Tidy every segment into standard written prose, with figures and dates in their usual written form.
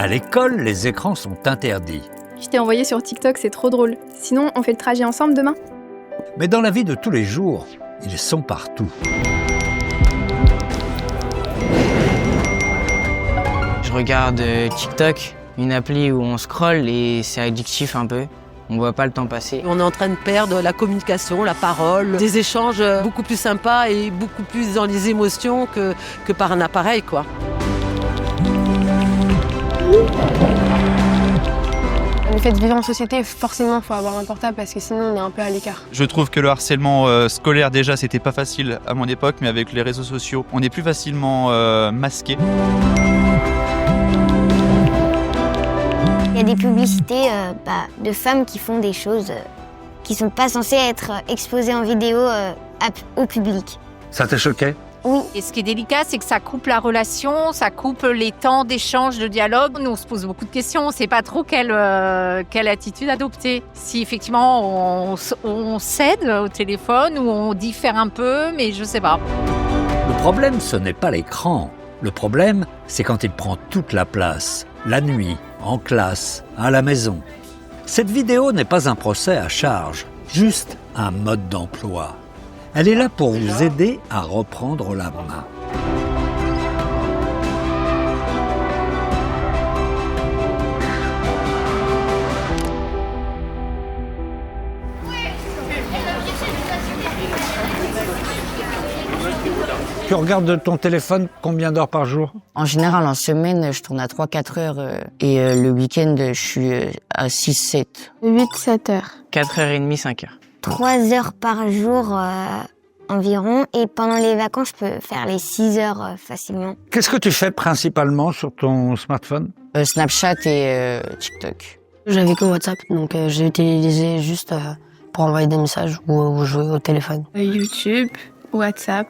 À l'école, les écrans sont interdits. Je t'ai envoyé sur TikTok, c'est trop drôle. Sinon, on fait le trajet ensemble demain? Mais dans la vie de tous les jours, ils sont partout. Je regarde TikTok, une appli où on scrolle et c'est addictif un peu. On voit pas le temps passer. On est en train de perdre la communication, la parole, des échanges beaucoup plus sympas et beaucoup plus dans les émotions que par un appareil, quoi. Le fait de vivre en société, forcément, il faut avoir un portable parce que sinon, on est un peu à l'écart. Je trouve que le harcèlement scolaire, déjà, c'était pas facile à mon époque, mais avec les réseaux sociaux, on est plus facilement masqué. Il y a des publicités de femmes qui font des choses qui sont pas censées être exposées en vidéo au public. Ça t'a choqué ? Oui. Et ce qui est délicat, c'est que ça coupe la relation, ça coupe les temps d'échange, de dialogue. Nous, on se pose beaucoup de questions, on ne sait pas trop quelle attitude adopter. Si effectivement on cède au téléphone ou on diffère un peu, mais je ne sais pas. Le problème, ce n'est pas l'écran. Le problème, c'est quand il prend toute la place, la nuit, en classe, à la maison. Cette vidéo n'est pas un procès à charge, juste un mode d'emploi. Elle est là pour vous aider à reprendre la main. Tu regardes ton téléphone combien d'heures par jour ? En général, en semaine, je tourne à 3-4 heures et le week-end, je suis à 6-7. 8-7 heures. 4h30, 5h. 3 heures par jour environ. Et pendant les vacances, je peux faire les 6 heures facilement. Qu'est-ce que tu fais principalement sur ton smartphone ? Snapchat et TikTok. J'avais que WhatsApp, donc j'ai utilisé juste pour envoyer des messages ou jouer au téléphone. YouTube, WhatsApp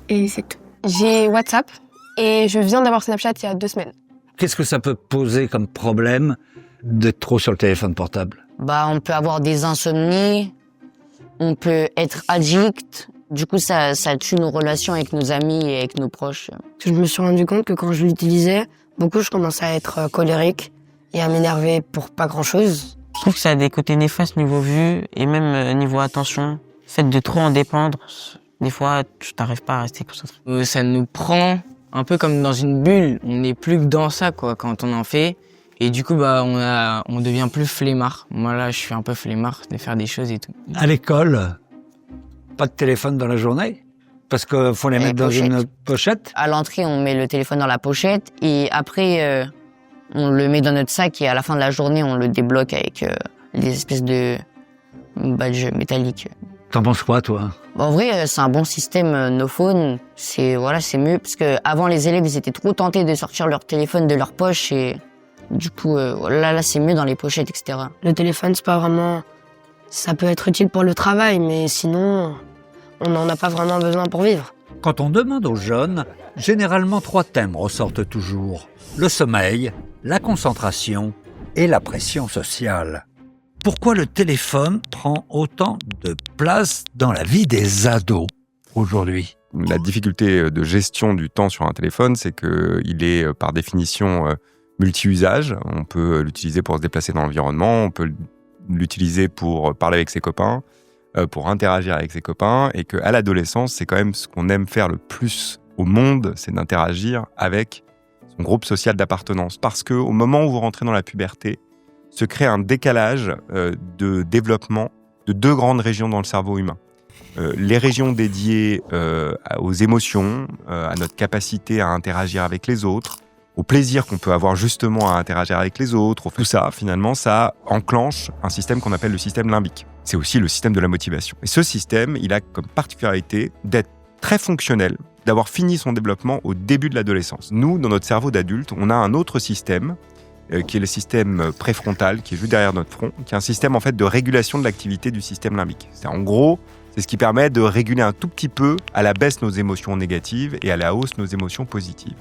et c'est tout. J'ai WhatsApp et je viens d'avoir Snapchat il y a 2 semaines. Qu'est-ce que ça peut poser comme problème d'être trop sur le téléphone portable ? On peut avoir des insomnies, on peut être addict. Du coup, ça tue nos relations avec nos amis et avec nos proches. Je me suis rendu compte que quand je l'utilisais, je commençais à être colérique et à m'énerver pour pas grand-chose. Je trouve que ça a des côtés néfastes niveau vue et même niveau attention. Le fait de trop en dépendre, des fois, tu n'arrives pas à rester concentré. Ça nous prend un peu comme dans une bulle. On n'est plus que dans ça, quoi, quand on en fait. Et du coup, on devient plus flemmard. Moi, là, je suis un peu flemmard de faire des choses et tout. À l'école, pas de téléphone dans la journée ? Parce qu'il faut les mettre dans une pochette ? À l'entrée, on met le téléphone dans la pochette et après, on le met dans notre sac et à la fin de la journée, on le débloque avec des espèces de badges métalliques. T'en penses quoi, toi ? En vrai, c'est un bon système, no phone. C'est mieux parce que avant les élèves, ils étaient trop tentés de sortir leur téléphone de leur poche et du coup, là, c'est mieux dans les pochettes, etc. Le téléphone, c'est pas vraiment... Ça peut être utile pour le travail, mais sinon, on n'en a pas vraiment besoin pour vivre. Quand on demande aux jeunes, généralement 3 thèmes ressortent toujours. Le sommeil, la concentration et la pression sociale. Pourquoi le téléphone prend autant de place dans la vie des ados aujourd'hui ? La difficulté de gestion du temps sur un téléphone, c'est qu'il est par définition multi-usage. On peut l'utiliser pour se déplacer dans l'environnement, on peut l'utiliser pour parler avec ses copains, pour interagir avec ses copains, et qu'à l'adolescence, c'est quand même ce qu'on aime faire le plus au monde, c'est d'interagir avec son groupe social d'appartenance. Parce qu'au moment où vous rentrez dans la puberté, se crée un décalage de développement de 2 grandes régions dans le cerveau humain. Les régions dédiées aux émotions, à notre capacité à interagir avec les autres, au plaisir qu'on peut avoir justement à interagir avec les autres. Tout ça, finalement, ça enclenche un système qu'on appelle le système limbique. C'est aussi le système de la motivation. Et ce système, il a comme particularité d'être très fonctionnel, d'avoir fini son développement au début de l'adolescence. Nous, dans notre cerveau d'adulte, on a un autre système qui est le système préfrontal, qui est juste derrière notre front, qui est un système en fait de régulation de l'activité du système limbique. En gros, c'est ce qui permet de réguler un tout petit peu à la baisse nos émotions négatives et à la hausse nos émotions positives.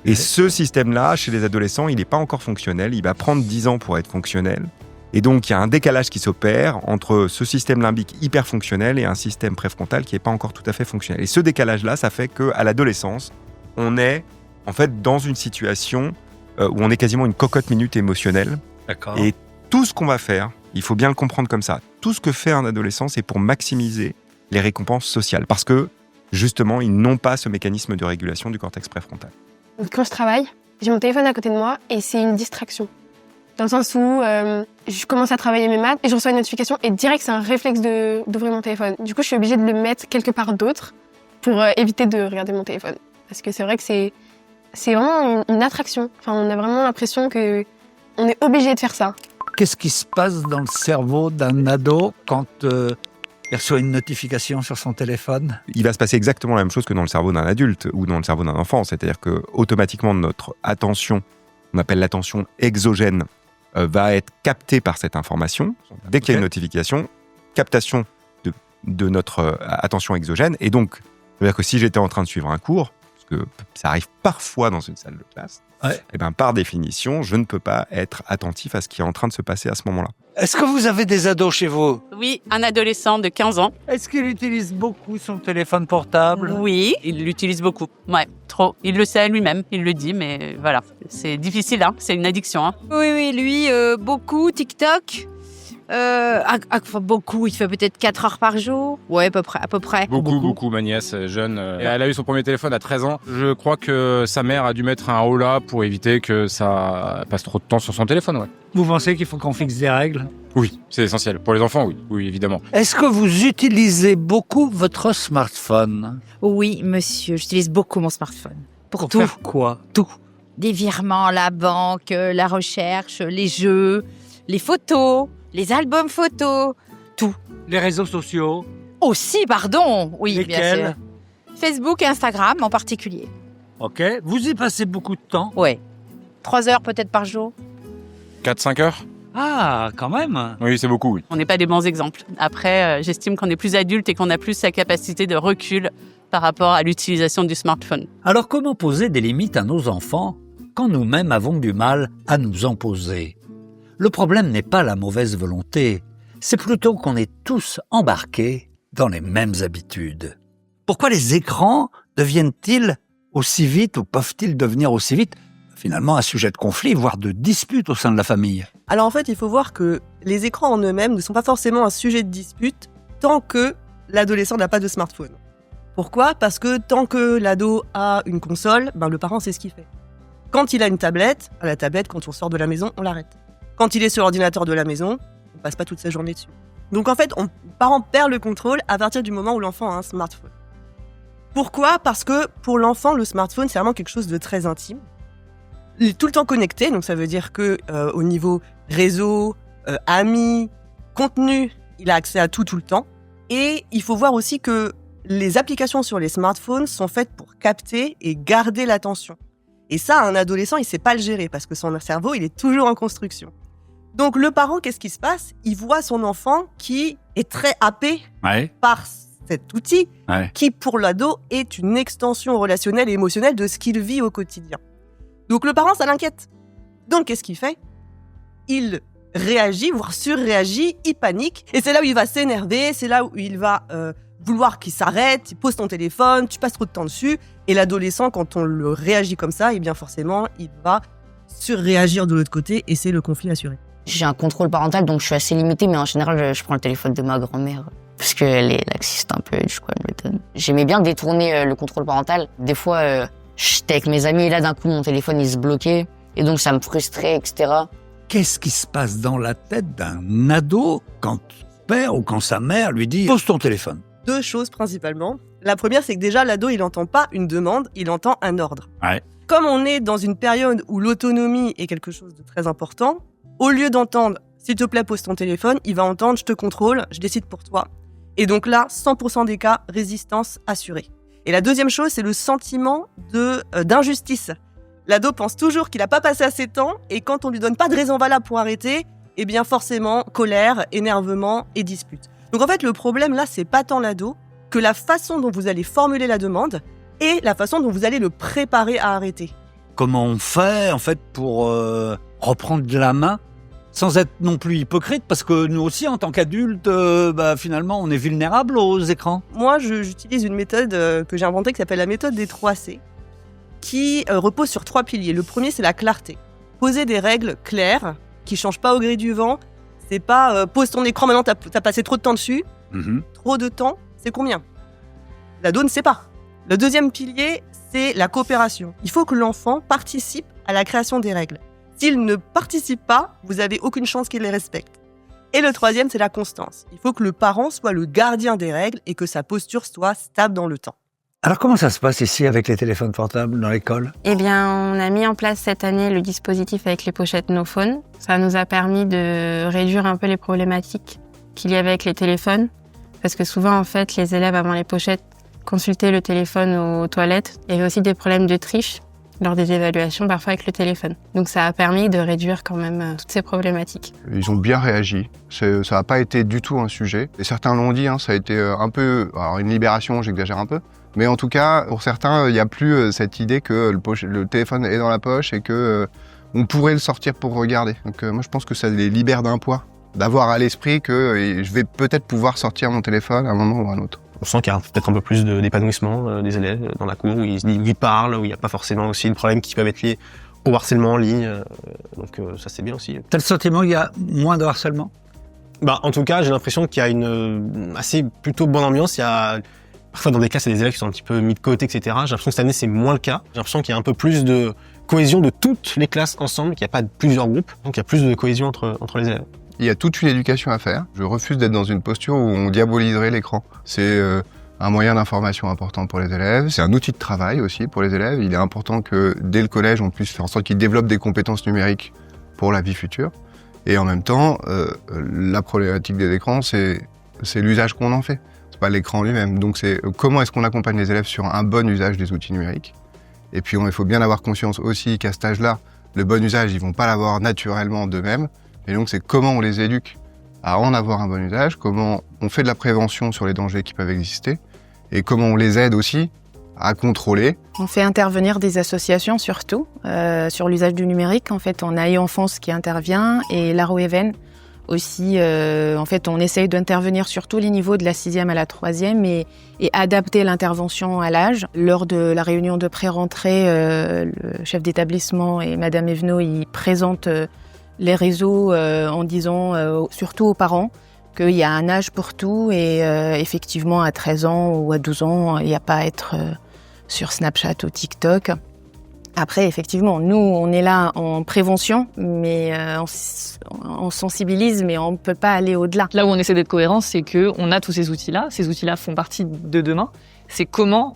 Et ce système-là, chez les adolescents, il n'est pas encore fonctionnel. Il va prendre 10 ans pour être fonctionnel. Et donc, il y a un décalage qui s'opère entre ce système limbique hyper fonctionnel et un système préfrontal qui n'est pas encore tout à fait fonctionnel. Et ce décalage-là, ça fait qu'à l'adolescence, on est en fait dans une situation où on est quasiment une cocotte minute émotionnelle. D'accord. Et tout ce qu'on va faire, il faut bien le comprendre comme ça, tout ce que fait un adolescent, c'est pour maximiser les récompenses sociales. Parce que, justement, ils n'ont pas ce mécanisme de régulation du cortex préfrontal. Quand je travaille, j'ai mon téléphone à côté de moi et c'est une distraction. Dans le sens où je commence à travailler mes maths et je reçois une notification et direct c'est un réflexe d'ouvrir mon téléphone. Du coup, je suis obligée de le mettre quelque part d'autre pour éviter de regarder mon téléphone. Parce que c'est vrai que c'est vraiment une attraction. Enfin, on a vraiment l'impression que on est obligé de faire ça. Qu'est-ce qui se passe dans le cerveau d'un ado quand il reçoit une notification sur son téléphone? Il va se passer exactement la même chose que dans le cerveau d'un adulte ou dans le cerveau d'un enfant. C'est-à-dire que automatiquement notre attention, on appelle l'attention exogène, va être captée par cette information. Dès qu'il y a une notification, captation de notre attention exogène. Et donc, c'est-à-dire que si j'étais en train de suivre un cours, parce que ça arrive parfois dans une salle de classe, et ben par définition, je ne peux pas être attentif à ce qui est en train de se passer à ce moment-là. Est-ce que vous avez des ados chez vous? Oui, un adolescent de 15 ans. Est-ce qu'il utilise beaucoup son téléphone portable? Oui, il l'utilise beaucoup. Ouais, trop. Il le sait lui-même, il le dit, mais voilà. C'est difficile, hein. C'est une addiction. Hein. Oui, lui, beaucoup, TikTok. Beaucoup, il fait peut-être 4 heures par jour. Ouais, à peu près. Beaucoup. Ma nièce jeune, elle a eu son premier téléphone à 13 ans. Je crois que sa mère a dû mettre un holà pour éviter que ça passe trop de temps sur son téléphone, ouais. Vous pensez qu'il faut qu'on fixe des règles? Oui, c'est essentiel. Pour les enfants, oui, évidemment. Est-ce que vous utilisez beaucoup votre smartphone? Oui, monsieur, j'utilise beaucoup mon smartphone. Pour tout. Faire quoi? Tout. Des virements, la banque, la recherche, les jeux, les photos, les albums photos, tout. Les réseaux sociaux? Aussi, pardon. Oui, lesquels? bien sûr. Facebook et Instagram en particulier. Ok. Vous y passez beaucoup de temps? Oui. 3 heures peut-être par jour. 4-5 heures? Ah, quand même. Oui, c'est beaucoup, oui. On n'est pas des bons exemples. Après, j'estime qu'on est plus adulte et qu'on a plus sa capacité de recul par rapport à l'utilisation du smartphone. Alors comment poser des limites à nos enfants quand nous-mêmes avons du mal à nous en poser? Le problème n'est pas la mauvaise volonté, c'est plutôt qu'on est tous embarqués dans les mêmes habitudes. Pourquoi les écrans deviennent-ils aussi vite ou peuvent-ils devenir aussi vite finalement un sujet de conflit, voire de dispute au sein de la famille? Alors en fait, il faut voir que les écrans en eux-mêmes ne sont pas forcément un sujet de dispute tant que l'adolescent n'a pas de smartphone. Pourquoi ? Parce que tant que l'ado a une console, le parent sait ce qu'il fait. Quand il a une tablette, à la tablette, quand on sort de la maison, on l'arrête. Quand il est sur l'ordinateur de la maison, on passe pas toute sa journée dessus. Donc en fait, le parent perd le contrôle à partir du moment où l'enfant a un smartphone. Pourquoi ? Parce que pour l'enfant, le smartphone, c'est vraiment quelque chose de très intime. Il est tout le temps connecté, donc ça veut dire que au niveau réseau, amis, contenu, il a accès à tout le temps. Et il faut voir aussi que les applications sur les smartphones sont faites pour capter et garder l'attention. Et ça, un adolescent, il sait pas le gérer parce que son cerveau, il est toujours en construction. Donc le parent, qu'est-ce qui se passe ? Il voit son enfant qui est très happé par cet outil qui, pour l'ado, est une extension relationnelle et émotionnelle de ce qu'il vit au quotidien. Donc le parent, ça l'inquiète. Donc qu'est-ce qu'il fait ? Il réagit, voire surréagit, il panique. Et c'est là où il va s'énerver, c'est là où il va vouloir qu'il s'arrête, il pose ton téléphone, tu passes trop de temps dessus. Et l'adolescent, quand on le réagit comme ça, et bien forcément, il va surréagir de l'autre côté et c'est le conflit assuré. J'ai un contrôle parental, donc je suis assez limitée, mais en général, je prends le téléphone de ma grand-mère parce qu'elle est laxiste un peu, du coup, elle me le donne. J'aimais bien détourner le contrôle parental. Des fois, j'étais avec mes amis et là, d'un coup, mon téléphone, il se bloquait. Et donc, ça me frustrait, etc. Qu'est-ce qui se passe dans la tête d'un ado quand son père ou quand sa mère lui dit « Pose ton téléphone ». 2 choses principalement. La première, c'est que déjà, l'ado, il n'entend pas une demande, il entend un ordre. Comme on est dans une période où l'autonomie est quelque chose de très important, au lieu d'entendre « S'il te plaît, pose ton téléphone », il va entendre « Je te contrôle, je décide pour toi ». Et donc là, 100% des cas, résistance assurée. Et la deuxième chose, c'est le sentiment d'injustice. L'ado pense toujours qu'il n'a pas passé assez de temps et quand on lui donne pas de raison valable pour arrêter, eh bien forcément, colère, énervement et dispute. Donc en fait, le problème là, c'est pas tant l'ado que la façon dont vous allez formuler la demande et la façon dont vous allez le préparer à arrêter. Comment on fait en fait pour reprendre de la main sans être non plus hypocrite, parce que nous aussi, en tant qu'adultes, finalement, on est vulnérable aux écrans. Moi, j'utilise une méthode que j'ai inventée qui s'appelle la méthode des 3 C, qui repose sur 3 piliers. Le premier, c'est la clarté. poser des règles claires qui changent pas au gré du vent. C'est pas pose ton écran, maintenant t'as passé trop de temps dessus. Trop de temps, c'est combien? L'ado ne sait pas. Le deuxième pilier, c'est la coopération. Il faut que l'enfant participe à la création des règles. S'il ne participe pas, vous avez aucune chance qu'il les respecte. Et le troisième, c'est la constance. Il faut que le parent soit le gardien des règles et que sa posture soit stable dans le temps. Alors comment ça se passe ici avec les téléphones portables dans l'école? Eh bien, on a mis en place cette année le dispositif avec les pochettes No Phone. Ça nous a permis de réduire un peu les problématiques qu'il y avait avec les téléphones. Parce que souvent, en fait, les élèves, avant les pochettes, consultaient le téléphone aux toilettes. Il y avait aussi des problèmes de triche lors des évaluations, parfois avec le téléphone. Donc ça a permis de réduire quand même toutes ces problématiques. Ils ont bien réagi. Ça n'a pas été du tout un sujet. Et certains l'ont dit, ça a été un peu... Alors une libération, j'exagère un peu. Mais en tout cas, pour certains, il n'y a plus cette idée que le téléphone est dans la poche et que on pourrait le sortir pour regarder. Donc moi, je pense que ça les libère d'un poids. D'avoir à l'esprit que je vais peut-être pouvoir sortir mon téléphone à un moment ou à un autre. On sent qu'il y a peut-être un peu plus d'épanouissement des élèves dans la cour, où ils parlent, où il n'y a pas forcément aussi de problèmes qui peuvent être liés au harcèlement en ligne. Donc ça, c'est bien aussi. T'as le sentiment qu'il y a moins de harcèlement? En tout cas, j'ai l'impression qu'il y a une assez plutôt bonne ambiance. Il y a parfois dans des classes, il y a des élèves qui sont un petit peu mis de côté, etc. J'ai l'impression que cette année, c'est moins le cas. J'ai l'impression qu'il y a un peu plus de cohésion de toutes les classes ensemble, qu'il n'y a pas plusieurs groupes. Donc il y a plus de cohésion entre les élèves. Il y a toute une éducation à faire. Je refuse d'être dans une posture où on diaboliserait l'écran. C'est un moyen d'information important pour les élèves. C'est un outil de travail aussi pour les élèves. Il est important que dès le collège, on puisse faire en sorte qu'ils développent des compétences numériques pour la vie future. Et en même temps, la problématique des écrans, c'est l'usage qu'on en fait. C'est pas l'écran lui-même. Donc c'est comment est-ce qu'on accompagne les élèves sur un bon usage des outils numériques. Et puis il faut bien avoir conscience aussi qu'à cet âge-là, le bon usage, ils vont pas l'avoir naturellement d'eux-mêmes. Et donc, c'est comment on les éduque à en avoir un bon usage, comment on fait de la prévention sur les dangers qui peuvent exister, et comment on les aide aussi à contrôler. On fait intervenir des associations surtout sur l'usage du numérique. En fait, on a e-enfance qui intervient et l'Aro Even aussi. En fait, on essaye d'intervenir sur tous les niveaux de la 6e à la 3e et adapter l'intervention à l'âge. Lors de la réunion de pré-rentrée, le chef d'établissement et Madame Evenot, ils présentent les réseaux en disant surtout aux parents qu'il y a un âge pour tout et effectivement à 13 ans ou à 12 ans, il n'y a pas à être sur Snapchat ou TikTok. Après, effectivement, nous, on est là en prévention, mais on sensibilise, mais on ne peut pas aller au-delà. Là où on essaie d'être cohérent, c'est qu'on a tous ces outils-là. Ces outils-là font partie de demain. C'est comment,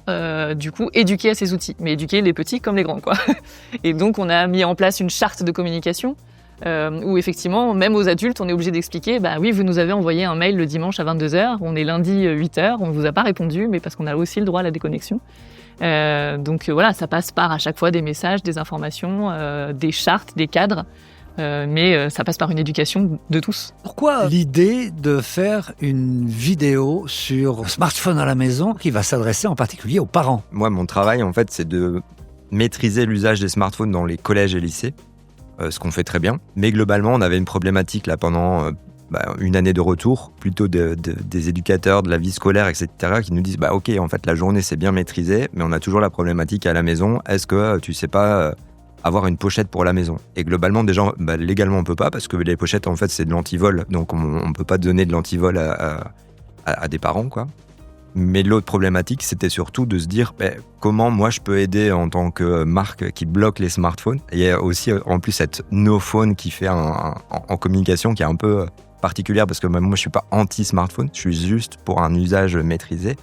du coup, éduquer à ces outils. Mais éduquer les petits comme les grands, quoi. Et donc, on a mis en place une charte de communication où effectivement, même aux adultes, on est obligé d'expliquer, oui, vous nous avez envoyé un mail le dimanche à 22h, on est lundi 8h, on ne vous a pas répondu, mais parce qu'on a aussi le droit à la déconnexion. Donc voilà, ça passe par à chaque fois des messages, des informations, des chartes, des cadres, mais ça passe par une éducation de tous. Pourquoi l'idée de faire une vidéo sur le smartphone à la maison qui va s'adresser en particulier aux parents? Moi, mon travail, en fait, c'est de maîtriser l'usage des smartphones dans les collèges et lycées. Ce qu'on fait très bien. Mais globalement, on avait une problématique là pendant une année de retour, plutôt des éducateurs de la vie scolaire, etc., qui nous disent ok, en fait, la journée c'est bien maîtrisé, mais on a toujours la problématique à la maison. Est-ce que tu sais pas avoir une pochette pour la maison? Et globalement, déjà, légalement, on peut pas, parce que les pochettes, en fait, c'est de l'antivol, donc on peut pas donner de l'antivol à des parents, quoi. Mais l'autre problématique, c'était surtout de se dire comment moi je peux aider en tant que marque qui bloque les smartphones. Et il y a aussi en plus cette no phone qui fait en communication qui est un peu particulière parce que même moi je suis pas anti-smartphone, je suis juste pour un usage maîtrisé.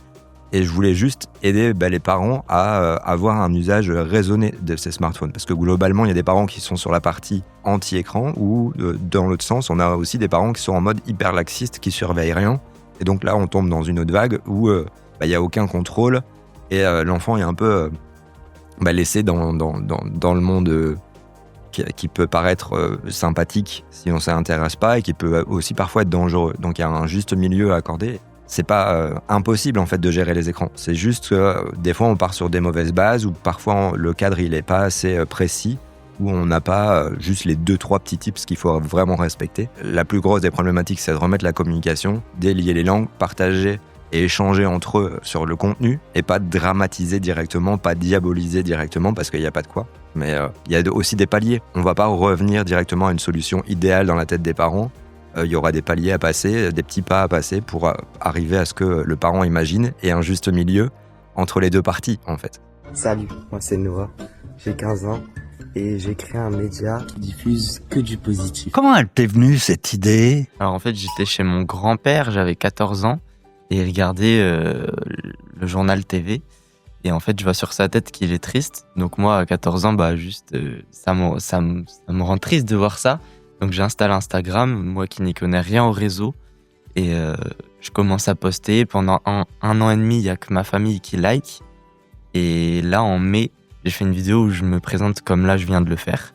Et je voulais juste aider les parents à avoir un usage raisonné de ces smartphones. Parce que globalement, il y a des parents qui sont sur la partie anti-écran ou dans l'autre sens, on a aussi des parents qui sont en mode hyper laxiste, qui surveillent rien. Et donc là, on tombe dans une autre vague où il n'y a aucun contrôle et l'enfant est un peu laissé dans le monde qui peut paraître sympathique si on ne s'y intéresse pas et qui peut aussi parfois être dangereux. Donc il y a un juste milieu à accorder. C'est pas impossible en fait de gérer les écrans. C'est juste que des fois on part sur des mauvaises bases ou parfois le cadre il est pas assez précis, où on n'a pas juste les 2-3 petits tips qu'il faut vraiment respecter. La plus grosse des problématiques, c'est de remettre la communication, délier les langues, partager et échanger entre eux sur le contenu et pas dramatiser directement, pas diaboliser directement parce qu'il n'y a pas de quoi. Mais il y a aussi des paliers. On ne va pas revenir directement à une solution idéale dans la tête des parents. Il y aura des paliers à passer, des petits pas à passer pour arriver à ce que le parent imagine et un juste milieu entre les deux parties en fait. Salut, moi c'est Noah, j'ai 15 ans et j'ai créé un média qui diffuse que du positif. Comment elle t'est venue cette idée? Alors en fait, j'étais chez mon grand-père, j'avais 14 ans et il regardait le journal TV. Et en fait, je vois sur sa tête qu'il est triste. Donc moi, à 14 ans, ça me rend triste de voir ça. Donc j'installe Instagram, moi qui n'y connais rien au réseau. Et je commence à poster. Pendant un an et demi, il n'y a que ma famille qui like. Et là, en mai, j'ai fait une vidéo où je me présente comme là, je viens de le faire.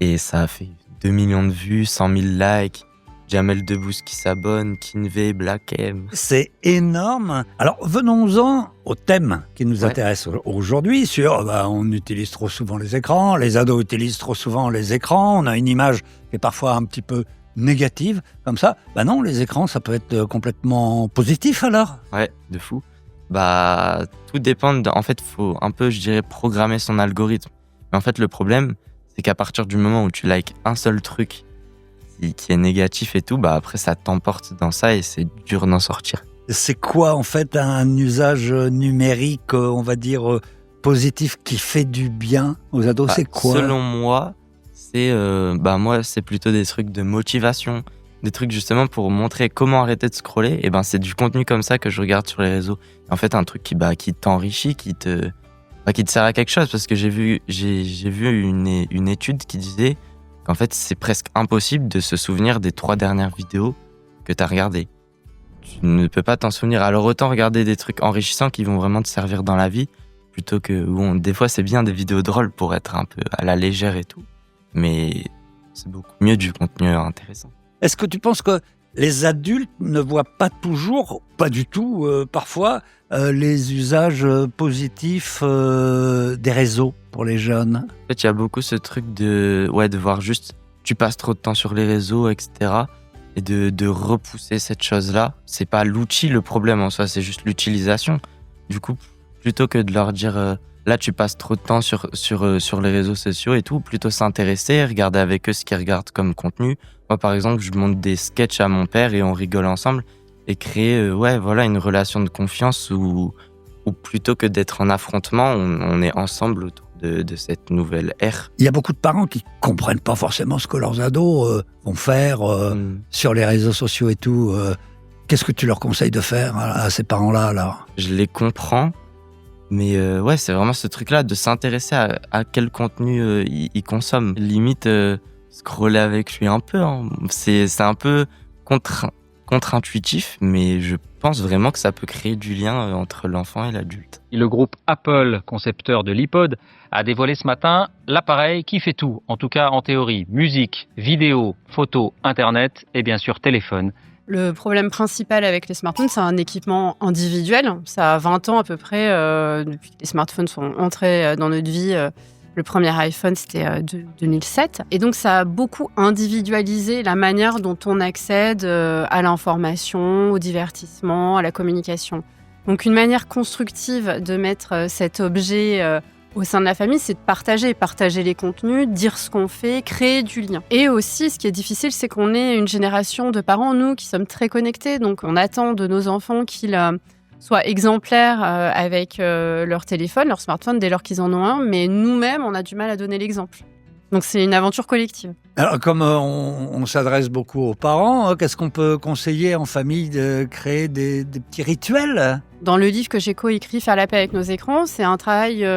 Et ça a fait 2 millions de vues, 100 000 likes. Jamel Debbouze qui s'abonne, Kinvey, Black M. C'est énorme. Alors venons-en au thème qui nous intéresse aujourd'hui sur on utilise trop souvent les écrans, les ados utilisent trop souvent les écrans, on a une image qui est parfois un petit peu négative comme ça. Non, les écrans ça peut être complètement positif alors. Ouais, de fou. Tout dépend. En fait, faut un peu, je dirais, programmer son algorithme. Mais en fait, le problème, c'est qu'à partir du moment où tu likes un seul truc qui est négatif et tout, après ça t'emporte dans ça et c'est dur d'en sortir. C'est quoi en fait un usage numérique, on va dire, positif qui fait du bien aux ados? C'est quoi? Selon moi, c'est plutôt des trucs de motivation, des trucs justement pour montrer comment arrêter de scroller. Et c'est du contenu comme ça que je regarde sur les réseaux. En fait, un truc qui t'enrichit, qui te sert à quelque chose. Parce que j'ai vu une étude qui disait qu'en fait, c'est presque impossible de se souvenir des 3 dernières vidéos que tu as regardées. Tu ne peux pas t'en souvenir. Alors autant regarder des trucs enrichissants qui vont vraiment te servir dans la vie, plutôt que... des fois, c'est bien des vidéos drôles pour être un peu à la légère et tout. Mais c'est beaucoup mieux du contenu intéressant. Est-ce que tu penses que les adultes ne voient pas toujours, pas du tout, parfois, les usages positifs des réseaux pour les jeunes? En fait, il y a beaucoup ce truc de voir juste, tu passes trop de temps sur les réseaux, etc. Et de repousser cette chose-là. C'est pas l'outil le problème en soi, c'est juste l'utilisation. Du coup, plutôt que de leur dire, là tu passes trop de temps sur les réseaux sociaux et tout, plutôt s'intéresser, regarder avec eux ce qu'ils regardent comme contenu. Moi, par exemple, je montre des sketchs à mon père et on rigole ensemble. Et créer une relation de confiance où plutôt que d'être en affrontement, on est ensemble autour de cette nouvelle ère. Il y a beaucoup de parents qui comprennent pas forcément ce que leurs ados vont faire sur les réseaux sociaux et tout. Qu'est-ce que tu leur conseilles de faire à ces parents-là alors? Je les comprends, mais c'est vraiment ce truc-là de s'intéresser à quel contenu ils consomment. Limite, scroller avec lui un peu. C'est un peu contre-intuitif, mais je pense vraiment que ça peut créer du lien entre l'enfant et l'adulte. Le groupe Apple, concepteur de l'iPod, a dévoilé ce matin l'appareil qui fait tout, en tout cas en théorie, musique, vidéo, photo, internet et bien sûr téléphone. Le problème principal avec les smartphones, c'est un équipement individuel. Ça a 20 ans à peu près, depuis que les smartphones sont entrés dans notre vie. Le premier iPhone, c'était 2007. Et donc, ça a beaucoup individualisé la manière dont on accède à l'information, au divertissement, à la communication. Donc, une manière constructive de mettre cet objet au sein de la famille, c'est de partager les contenus, dire ce qu'on fait, créer du lien. Et aussi, ce qui est difficile, c'est qu'on est une génération de parents, nous, qui sommes très connectés. Donc, on attend de nos enfants qu'ils soient exemplaires avec leur téléphone, leur smartphone, dès lors qu'ils en ont un. Mais nous-mêmes, on a du mal à donner l'exemple. Donc, c'est une aventure collective. Alors, comme on s'adresse beaucoup aux parents, qu'est-ce qu'on peut conseiller en famille de créer des petits rituels? Dans le livre que j'ai coécrit, Faire la paix avec nos écrans, c'est un travail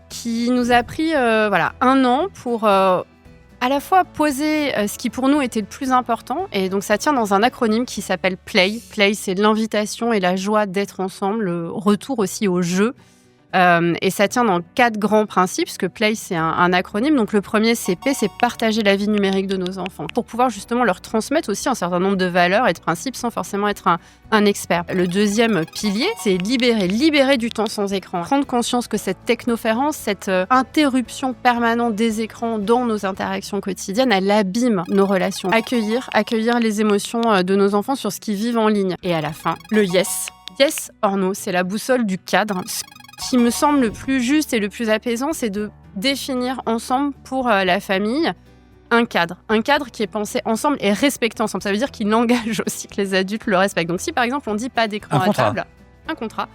qui nous a pris 1 an pour à la fois poser ce qui pour nous était le plus important. Et donc ça tient dans un acronyme qui s'appelle PLAY. PLAY, c'est l'invitation et la joie d'être ensemble, le retour aussi au jeu. Et ça tient dans 4 grands principes, parce que PLAY, c'est un acronyme. Donc le premier, c'est P, c'est partager la vie numérique de nos enfants, pour pouvoir justement leur transmettre aussi un certain nombre de valeurs et de principes sans forcément être un expert. Le deuxième pilier, c'est libérer du temps sans écran. Prendre conscience que cette technoférence, cette interruption permanente des écrans dans nos interactions quotidiennes, elle abîme nos relations. Accueillir les émotions de nos enfants sur ce qu'ils vivent en ligne. Et à la fin, le yes. yes or no, c'est la boussole du cadre. Ce qui me semble le plus juste et le plus apaisant, c'est de définir ensemble pour la famille un cadre qui est pensé ensemble et respecté ensemble. Ça veut dire qu'il engage aussi que les adultes le respectent. Donc si par exemple on dit pas d'écran à table, un contrat,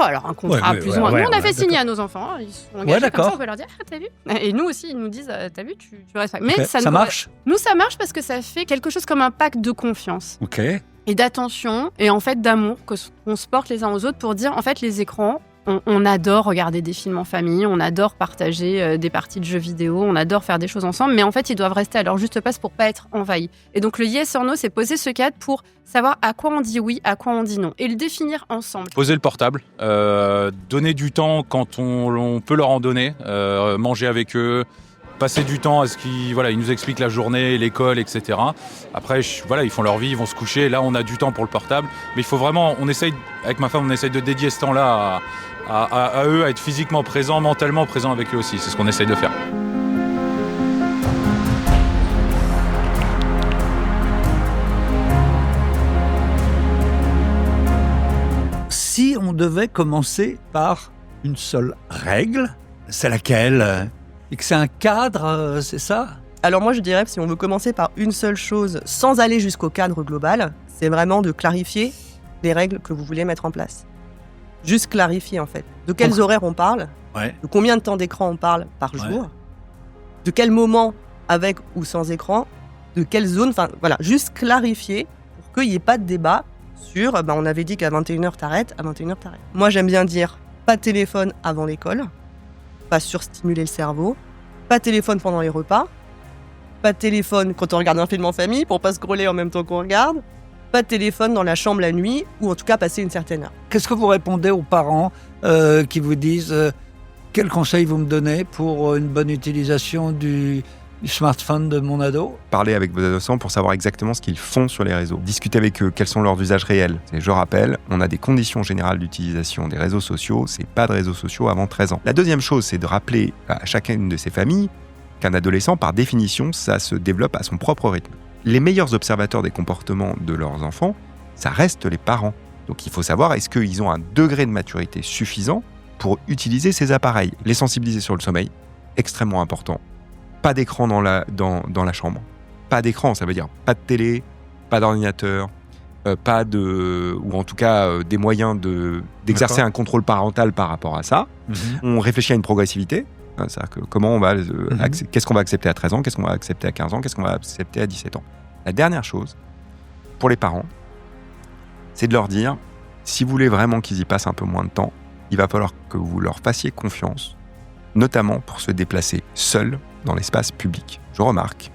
alors un contrat plus ou moins. Nous on a fait signer à nos enfants, ils sont engagés comme ça, on peut leur dire t'as vu. Et nous aussi ils nous disent t'as vu, tu respectes. Mais ça marche. Nous ça marche parce que ça fait quelque chose comme un pacte de confiance. Ok. Et d'attention et en fait d'amour qu'on se porte les uns aux autres pour dire en fait les écrans. On adore regarder des films en famille, on adore partager des parties de jeux vidéo, on adore faire des choses ensemble, mais en fait, ils doivent rester à leur juste place pour pas être envahis. Et donc, le yes or no, c'est poser ce cadre pour savoir à quoi on dit oui, à quoi on dit non, et le définir ensemble. Poser le portable, donner du temps quand on peut leur en donner, manger avec eux, passer du temps à ce qu'ils ils nous expliquent la journée, l'école, etc. Après, ils font leur vie, ils vont se coucher. Là, on a du temps pour le portable. Mais il faut vraiment, avec ma femme, on essaye de dédier ce temps-là à eux, à être physiquement présents, mentalement présents avec eux aussi. C'est ce qu'on essaye de faire. Si on devait commencer par une seule règle, c'est laquelle ? Et que c'est un cadre, c'est ça ? Alors moi je dirais que si on veut commencer par une seule chose sans aller jusqu'au cadre global, c'est vraiment de clarifier les règles que vous voulez mettre en place. Juste clarifier en fait. De quels horaires on parle, de combien de temps d'écran on parle par jour, de quel moment avec ou sans écran, de quelle zone, juste clarifier pour qu'il n'y ait pas de débat sur on avait dit qu'à 21h t'arrêtes, à 21h t'arrêtes. Moi j'aime bien dire pas de téléphone avant l'école, pas surstimuler le cerveau, pas de téléphone pendant les repas, pas de téléphone quand on regarde un film en famille pour pas scroller en même temps qu'on regarde, pas de téléphone dans la chambre la nuit ou en tout cas passer une certaine heure. Qu'est-ce que vous répondez aux parents qui vous disent quels conseils vous me donnez pour une bonne utilisation du smartphone de mon ado ? Parlez avec vos adolescents pour savoir exactement ce qu'ils font sur les réseaux. Discutez avec eux, quels sont leurs usages réels. Je rappelle, on a des conditions générales d'utilisation des réseaux sociaux, c'est pas de réseaux sociaux avant 13 ans. La deuxième chose, c'est de rappeler à chacune de ces familles qu'un adolescent, par définition, ça se développe à son propre rythme. Les meilleurs observateurs des comportements de leurs enfants, ça reste les parents. Donc il faut savoir, est-ce qu'ils ont un degré de maturité suffisant pour utiliser ces appareils ? Les sensibiliser sur le sommeil, extrêmement important. Pas d'écran dans la chambre. Pas d'écran, ça veut dire pas de télé, pas d'ordinateur, ou en tout cas des moyens d'exercer un contrôle parental par rapport à ça. On réfléchit à une progressivité. C'est-à-dire que comment on va, qu'est-ce qu'on va accepter à 13 ans, qu'est-ce qu'on va accepter à 15 ans, qu'est-ce qu'on va accepter à 17 ans. La dernière chose, pour les parents, c'est de leur dire, si vous voulez vraiment qu'ils y passent un peu moins de temps, il va falloir que vous leur fassiez confiance, notamment pour se déplacer seuls dans l'espace public. Je remarque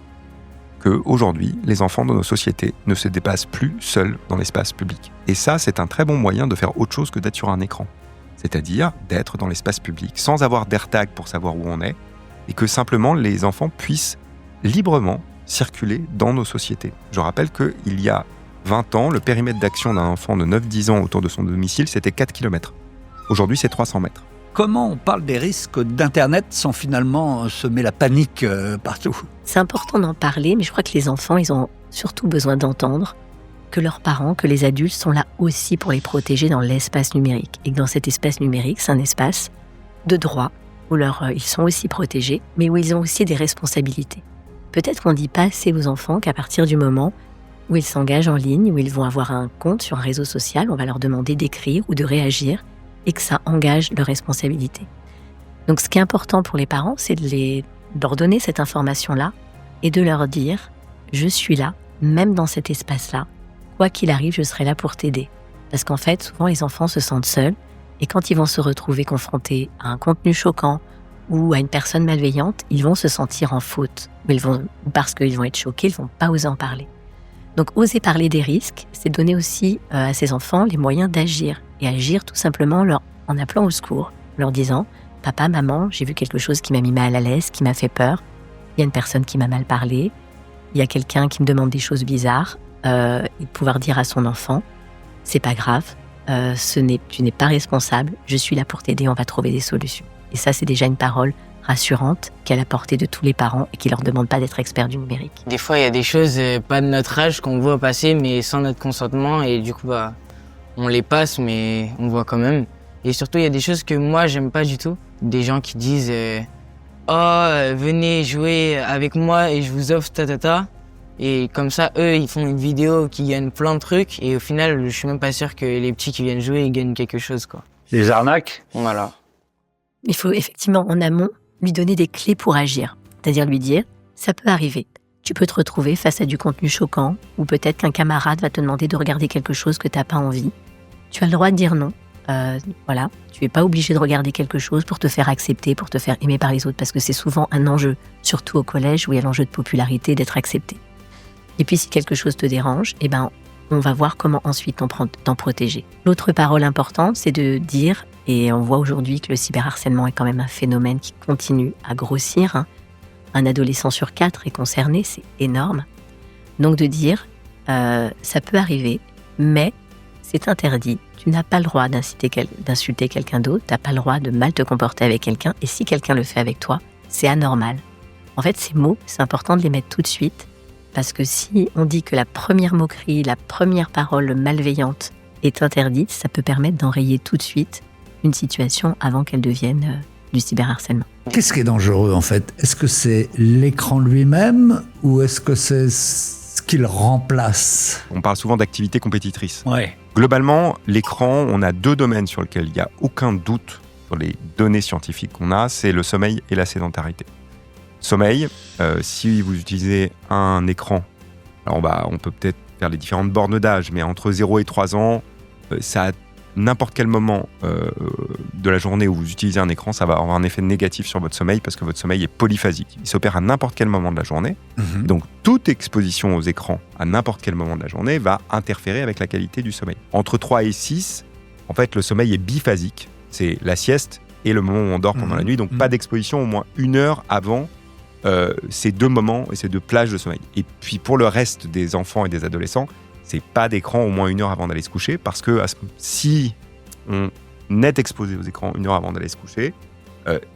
qu'aujourd'hui, les enfants de nos sociétés ne se déplacent plus seuls dans l'espace public. Et ça, c'est un très bon moyen de faire autre chose que d'être sur un écran. C'est-à-dire d'être dans l'espace public sans avoir d'AirTag pour savoir où on est, et que simplement les enfants puissent librement circuler dans nos sociétés. Je rappelle qu'il y a 20 ans, le périmètre d'action d'un enfant de 9-10 ans autour de son domicile, c'était 4 km. Aujourd'hui, c'est 300 mètres. Comment on parle des risques d'Internet sans finalement semer la panique partout ? C'est important d'en parler, mais je crois que les enfants, ils ont surtout besoin d'entendre que leurs parents, que les adultes sont là aussi pour les protéger dans l'espace numérique. Et que dans cet espace numérique, c'est un espace de droit où ils sont aussi protégés, mais où ils ont aussi des responsabilités. Peut-être qu'on ne dit pas assez aux enfants qu'à partir du moment où ils s'engagent en ligne, où ils vont avoir un compte sur un réseau social, on va leur demander d'écrire ou de réagir et que ça engage leurs responsabilités. Donc ce qui est important pour les parents, c'est de leur donner cette information-là et de leur dire « je suis là, même dans cet espace-là, quoi qu'il arrive, je serai là pour t'aider. » Parce qu'en fait, souvent les enfants se sentent seuls et quand ils vont se retrouver confrontés à un contenu choquant ou à une personne malveillante, ils vont se sentir en faute. Parce qu'ils vont être choqués, ils ne vont pas oser en parler. Donc oser parler des risques, c'est donner aussi à ces enfants les moyens d'agir. Et agir tout simplement en appelant au secours, en leur disant « Papa, maman, j'ai vu quelque chose qui m'a mis mal à l'aise, qui m'a fait peur. Il y a une personne qui m'a mal parlé. Il y a quelqu'un qui me demande des choses bizarres. » Et pouvoir dire à son enfant « C'est pas grave, tu n'es pas responsable, je suis là pour t'aider, on va trouver des solutions. » Et ça, c'est déjà une parole rassurante qui est à la portée de tous les parents et qui leur demande pas d'être experts du numérique. Des fois, il y a des choses pas de notre âge qu'on voit passer, mais sans notre consentement, et du coup, On les passe, mais on voit quand même. Et surtout, il y a des choses que moi, j'aime pas du tout. Des gens qui disent venez jouer avec moi et je vous offre ta. Et comme ça, eux, ils font une vidéo qui gagne plein de trucs. Et au final, je suis même pas sûr que les petits qui viennent jouer, ils gagnent quelque chose, quoi. Les arnaques. Voilà. Il faut effectivement, en amont, lui donner des clés pour agir. C'est-à-dire lui dire, ça peut arriver. Tu peux te retrouver face à du contenu choquant, ou peut-être qu'un camarade va te demander de regarder quelque chose que tu n'as pas envie. Tu as le droit de dire non. Voilà, tu n'es pas obligé de regarder quelque chose pour te faire accepter, pour te faire aimer par les autres, parce que c'est souvent un enjeu, surtout au collège où il y a l'enjeu de popularité, d'être accepté. Et puis si quelque chose te dérange, on va voir comment ensuite t'en protéger. L'autre parole importante, c'est de dire, et on voit aujourd'hui que le cyberharcèlement est quand même un phénomène qui continue à grossir, hein. Un adolescent sur 4 est concerné, c'est énorme. Donc de dire, ça peut arriver, mais c'est interdit. Tu n'as pas le droit d'insulter quelqu'un d'autre, tu n'as pas le droit de mal te comporter avec quelqu'un, et si quelqu'un le fait avec toi, c'est anormal. En fait, ces mots, c'est important de les mettre tout de suite, parce que si on dit que la première moquerie, la première parole malveillante est interdite, ça peut permettre d'enrayer tout de suite une situation avant qu'elle devienne du cyberharcèlement. Qu'est-ce qui est dangereux en fait ? Est-ce que c'est l'écran lui-même ou est-ce que c'est ce qu'il remplace ? On parle souvent d'activité compétitrice. Ouais. Globalement, l'écran, on a 2 domaines sur lesquels il n'y a aucun doute sur les données scientifiques qu'on a, c'est le sommeil et la sédentarité. Sommeil, si vous utilisez un écran, alors on peut peut-être faire les différentes bornes d'âge, mais entre 0 et 3 ans, ça a n'importe quel moment de la journée où vous utilisez un écran, ça va avoir un effet négatif sur votre sommeil parce que votre sommeil est polyphasique. Il s'opère à n'importe quel moment de la journée. Donc, toute exposition aux écrans à n'importe quel moment de la journée va interférer avec la qualité du sommeil. Entre 3 et 6, en fait, le sommeil est biphasique. C'est la sieste et le moment où on dort pendant la nuit. Donc, pas d'exposition au moins 1 heure avant ces 2 moments et ces 2 plages de sommeil. Et puis, pour le reste des enfants et des adolescents, c'est pas d'écran au moins 1 heure avant d'aller se coucher, parce que si on est exposé aux écrans 1 heure avant d'aller se coucher,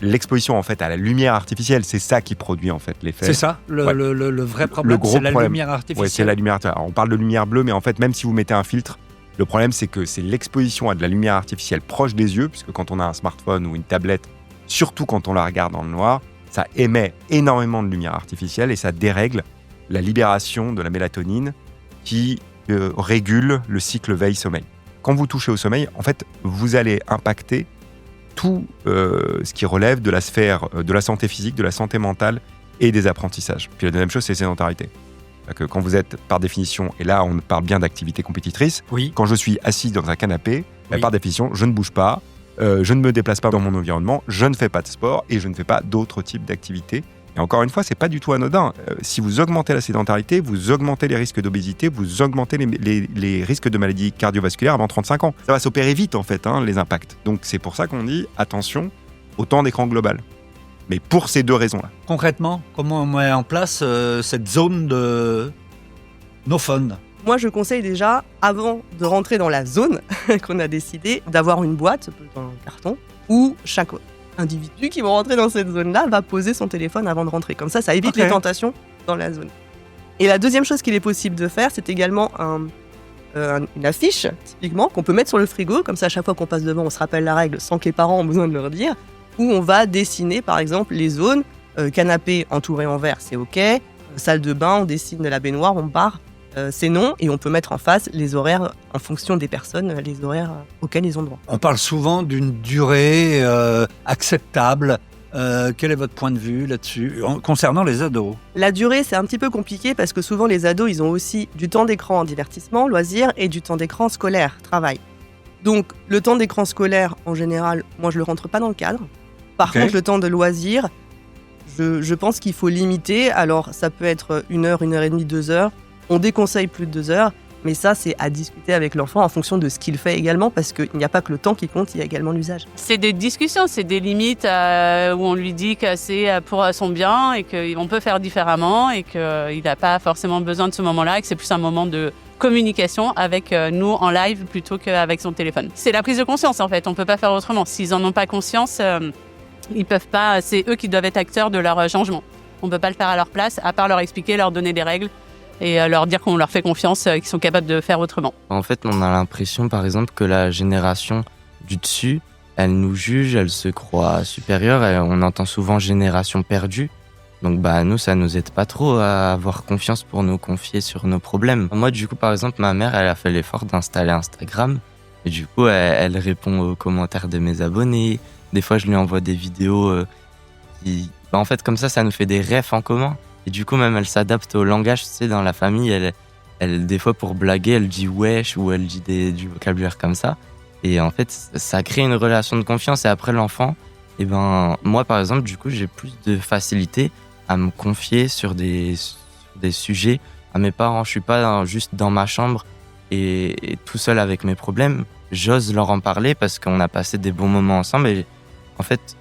l'exposition en fait à la lumière artificielle, c'est ça qui produit en fait l'effet. C'est ça, le vrai problème, c'est la lumière artificielle. Ouais, c'est la lumière artificielle. Alors, on parle de lumière bleue, mais en fait, même si vous mettez un filtre, le problème c'est que c'est l'exposition à de la lumière artificielle proche des yeux, puisque quand on a un smartphone ou une tablette, surtout quand on la regarde dans le noir, ça émet énormément de lumière artificielle et ça dérègle la libération de la mélatonine qui régule le cycle veille-sommeil. Quand vous touchez au sommeil, en fait, vous allez impacter tout ce qui relève de la sphère de la santé physique, de la santé mentale et des apprentissages. Puis la deuxième chose, c'est la sédentarité. Que quand vous êtes, par définition, et là on parle bien d'activité compétitrice, quand je suis assis dans un canapé, par définition, je ne bouge pas, je ne me déplace pas dans mon environnement, je ne fais pas de sport et je ne fais pas d'autres types d'activités. Et encore une fois, c'est pas du tout anodin. Si vous augmentez la sédentarité, vous augmentez les risques d'obésité, vous augmentez les risques de maladies cardiovasculaires avant 35 ans. Ça va s'opérer vite, en fait, les impacts. Donc, c'est pour ça qu'on dit, attention au temps d'écran global. Mais pour ces 2 raisons-là. Concrètement, comment on met en place cette zone de no fun ? Moi, je conseille déjà, avant de rentrer dans la zone qu'on a décidé, d'avoir une boîte, un carton, où chaque individu qui va rentrer dans cette zone-là va poser son téléphone avant de rentrer. Comme ça évite les tentations dans la zone. Et la deuxième chose qu'il est possible de faire, c'est également une affiche, typiquement, qu'on peut mettre sur le frigo. Comme ça, à chaque fois qu'on passe devant, on se rappelle la règle sans que les parents aient besoin de leur dire. Où on va dessiner, par exemple, les zones. Canapé entouré en vert, c'est OK. Salle de bain, on dessine la baignoire, on barre. C'est non, et on peut mettre en face les horaires en fonction des personnes, les horaires auxquels ils ont droit. On parle souvent d'une durée acceptable. Quel est votre point de vue là-dessus, concernant les ados ? La durée, c'est un petit peu compliqué parce que souvent les ados, ils ont aussi du temps d'écran en divertissement, loisirs, et du temps d'écran scolaire, travail. Donc le temps d'écran scolaire, en général, moi je le rentre pas dans le cadre. Par contre, le temps de loisirs, je pense qu'il faut limiter. Alors ça peut être 1 heure, 1 heure et demie, 2 heures. On déconseille plus de 2 heures, mais ça, c'est à discuter avec l'enfant en fonction de ce qu'il fait également, parce qu'il n'y a pas que le temps qui compte, il y a également l'usage. C'est des discussions, c'est des limites où on lui dit que c'est pour son bien et qu'on peut faire différemment et qu'il n'a pas forcément besoin de ce moment-là et que c'est plus un moment de communication avec nous en live plutôt qu'avec son téléphone. C'est la prise de conscience, en fait, on ne peut pas faire autrement. S'ils n'en ont pas conscience, ils peuvent pas, c'est eux qui doivent être acteurs de leur changement. On ne peut pas le faire à leur place, à part leur expliquer, leur donner des règles et leur dire qu'on leur fait confiance, qu'ils sont capables de faire autrement. En fait, on a l'impression, par exemple, que la génération du dessus, elle nous juge, elle se croit supérieure, et on entend souvent génération perdue. Donc nous, ça nous aide pas trop à avoir confiance pour nous confier sur nos problèmes. Moi, du coup, par exemple, ma mère, elle a fait l'effort d'installer Instagram. Et du coup, elle répond aux commentaires de mes abonnés. Des fois, je lui envoie des vidéos qui... en fait, comme ça nous fait des refs en commun. Et du coup, même, elle s'adapte au langage, tu sais, dans la famille. Elle des fois, pour blaguer, elle dit wesh ou elle dit du vocabulaire comme ça. Et en fait, ça crée une relation de confiance. Et après, l'enfant, moi, par exemple, du coup, j'ai plus de facilité à me confier sur des sujets à mes parents. Je suis pas juste dans ma chambre et tout seul avec mes problèmes. J'ose leur en parler parce qu'on a passé des bons moments ensemble. Et en fait,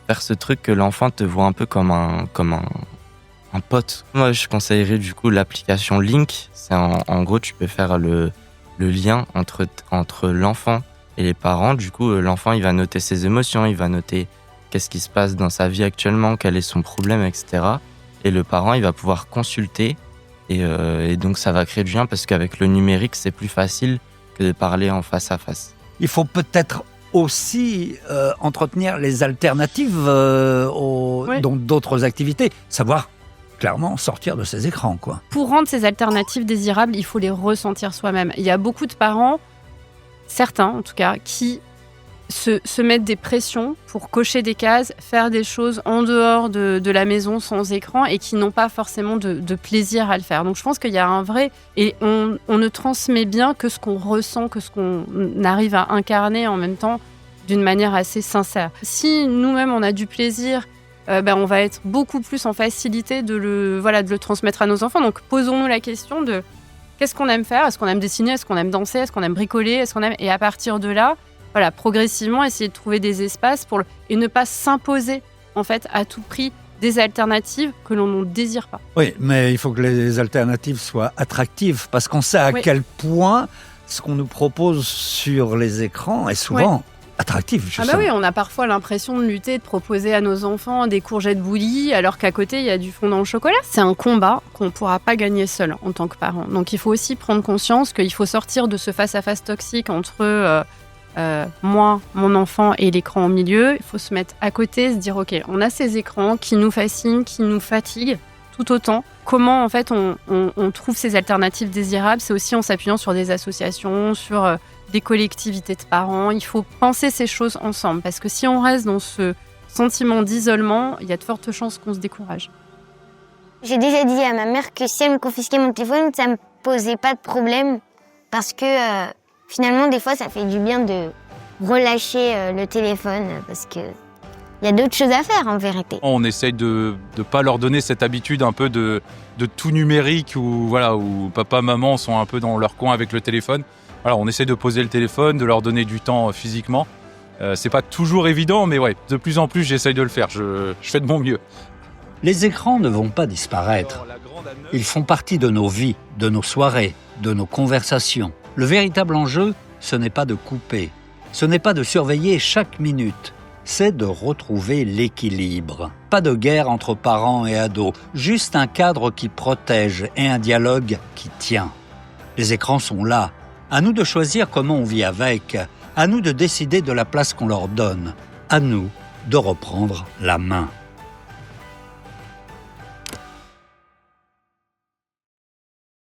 faire ce truc que l'enfant te voit un peu comme un pote. Moi, je conseillerais du coup l'application Link. C'est en gros, tu peux faire le lien entre l'enfant et les parents. Du coup, l'enfant, il va noter ses émotions, il va noter qu'est-ce qui se passe dans sa vie actuellement, quel est son problème, etc. Et le parent, il va pouvoir consulter. Et donc, ça va créer du lien parce qu'avec le numérique, c'est plus facile que de parler en face à face. Il faut peut-être aussi entretenir les alternatives dans d'autres activités, savoir clairement sortir de ces écrans, quoi. Pour rendre ces alternatives désirables, il faut les ressentir soi-même. Il y a beaucoup de parents, certains en tout cas, qui se mettre des pressions pour cocher des cases, faire des choses en dehors de la maison sans écran et qui n'ont pas forcément de plaisir à le faire. Donc je pense qu'il y a un vrai... Et on ne transmet bien que ce qu'on ressent, que ce qu'on arrive à incarner en même temps d'une manière assez sincère. Si nous-mêmes on a du plaisir, on va être beaucoup plus en facilité de le transmettre à nos enfants. Donc posons-nous la question de qu'est-ce qu'on aime faire ? Est-ce qu'on aime dessiner ? Est-ce qu'on aime danser ? Est-ce qu'on aime bricoler ? Et à partir de là, progressivement, essayer de trouver des espaces et ne pas s'imposer, en fait, à tout prix, des alternatives que l'on ne désire pas. Oui, mais il faut que les alternatives soient attractives, parce qu'on sait à quel point ce qu'on nous propose sur les écrans est souvent attractif. Justement. Oui, on a parfois l'impression de lutter, de proposer à nos enfants des courgettes bouillies, alors qu'à côté, il y a du fondant au chocolat. C'est un combat qu'on ne pourra pas gagner seul en tant que parent. Donc il faut aussi prendre conscience qu'il faut sortir de ce face-à-face toxique entre... moi, mon enfant et l'écran au milieu. Il faut se mettre à côté, se dire ok, on a ces écrans qui nous fascinent, qui nous fatiguent tout autant. Comment en fait on trouve ces alternatives désirables ? C'est aussi en s'appuyant sur des associations, sur des collectivités de parents. Il faut penser ces choses ensemble parce que si on reste dans ce sentiment d'isolement, il y a de fortes chances qu'on se décourage. J'ai déjà dit à ma mère que si elle me confisquait mon téléphone, ça me posait pas de problème parce que finalement, des fois, ça fait du bien de relâcher le téléphone parce que il y a d'autres choses à faire en vérité. On essaye de ne pas leur donner cette habitude un peu de tout numérique où papa, maman sont un peu dans leur coin avec le téléphone. Voilà, on essaie de poser le téléphone, de leur donner du temps physiquement. C'est pas toujours évident, mais de plus en plus, j'essaye de le faire. Je fais de mon mieux. Les écrans ne vont pas disparaître. Ils font partie de nos vies, de nos soirées, de nos conversations. Le véritable enjeu, ce n'est pas de couper, ce n'est pas de surveiller chaque minute, c'est de retrouver l'équilibre. Pas de guerre entre parents et ados, juste un cadre qui protège et un dialogue qui tient. Les écrans sont là, à nous de choisir comment on vit avec, à nous de décider de la place qu'on leur donne, à nous de reprendre la main.